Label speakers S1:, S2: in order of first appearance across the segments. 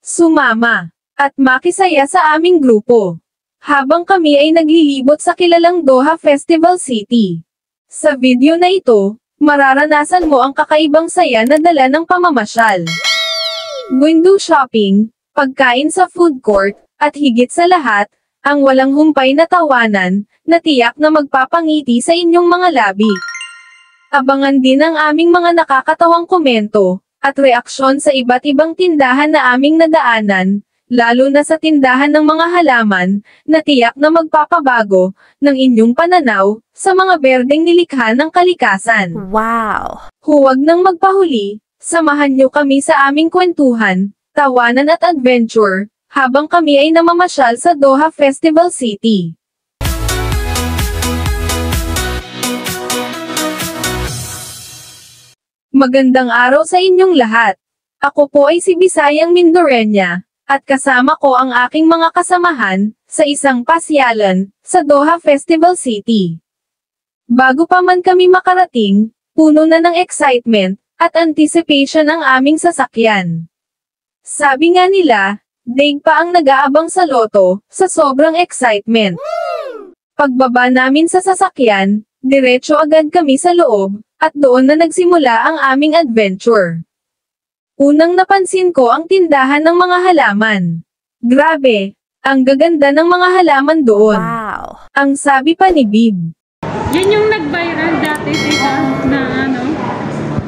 S1: Sumama at makisaya sa aming grupo habang kami ay naglilibot sa kilalang Doha Festival City. Sa video na ito, mararanasan mo ang kakaibang saya na dala ng pamamasyal. Window shopping, pagkain sa food court, at higit sa lahat, ang walang humpay na tawanan, na tiyak na magpapangiti sa inyong mga labi. Abangan din ang aming mga nakakatawang komento, at reaksyon sa iba't ibang tindahan na aming nadaanan, lalo na sa tindahan ng mga halaman, na tiyak na magpapabago, ng inyong pananaw, sa mga berdeng nilikha ng kalikasan.
S2: Wow!
S1: Huwag nang magpahuli, samahan niyo kami sa aming kwentuhan, tawanan at adventure, habang kami ay namamasyal sa Doha Festival City. Magandang araw sa inyong lahat. Ako po ay si Bisayang Mindorenya, at kasama ko ang aking mga kasamahan, sa isang pasyalan, sa Doha Festival City. Bago pa man kami makarating, puno na ng excitement, at anticipation ang aming sasakyan. Sabi nga nila, daig pa ang nag-aabang sa loto, sa sobrang excitement. Pagbaba namin sa sasakyan, diretso agad kami sa loob, at doon na nagsimula ang aming adventure. Unang napansin ko ang tindahan ng mga halaman. Grabe, ang gaganda ng mga halaman doon.
S2: Wow!
S1: Ang sabi pa ni Bib.
S3: Yan yung nag-viral dati dito na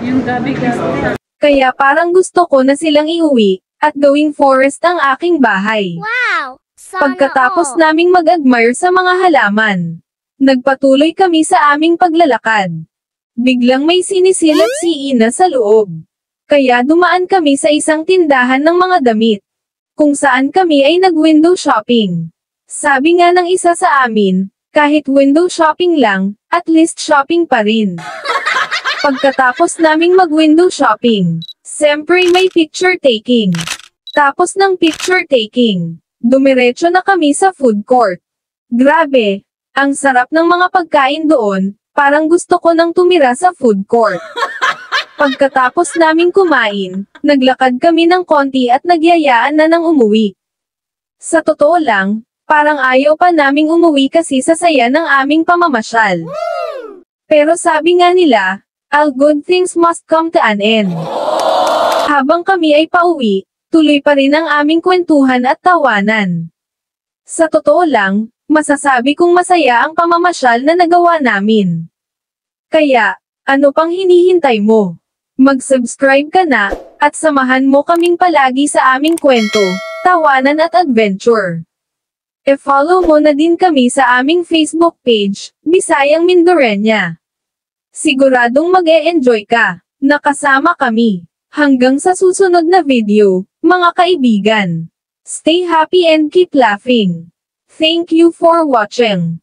S3: yung gabi-gabi.
S1: Kaya parang gusto ko na silang iuwi, at gawing forest ang aking bahay.
S2: Wow! Sana
S1: Pagkatapos
S2: all.
S1: naming mag-admire sa mga halaman, nagpatuloy kami sa aming paglalakad. Biglang may sinisilip si Ina sa loob. Kaya dumaan kami sa isang tindahan ng mga damit, kung saan kami ay nag-window shopping. Sabi nga ng isa sa amin, kahit window shopping lang, at least shopping pa rin. Pagkatapos naming mag-window shopping, siyempre may picture taking. Tapos ng picture taking, dumiretso na kami sa food court. Grabe, ang sarap ng mga pagkain doon, parang gusto ko nang tumira sa food court. Pagkatapos naming kumain, naglakad kami ng konti at nagyayaan na ng umuwi. Sa totoo lang, parang ayaw pa naming umuwi kasi sa saya ng aming pamamasyal. Pero sabi nga nila, all good things must come to an end. Habang kami ay pauwi, tuloy pa rin ang aming kwentuhan at tawanan. Sa totoo lang, masasabi kong masaya ang pamamasyal na nagawa namin. Kaya, ano pang hinihintay mo? Mag-subscribe ka na, at samahan mo kaming palagi sa aming kwento, tawanan at adventure. E-follow mo na din kami sa aming Facebook page, Bisayang Mindorenya. Siguradong mag-e-enjoy ka, nakasama kami. Hanggang sa susunod na video, mga kaibigan. Stay happy and keep laughing. Thank you for watching.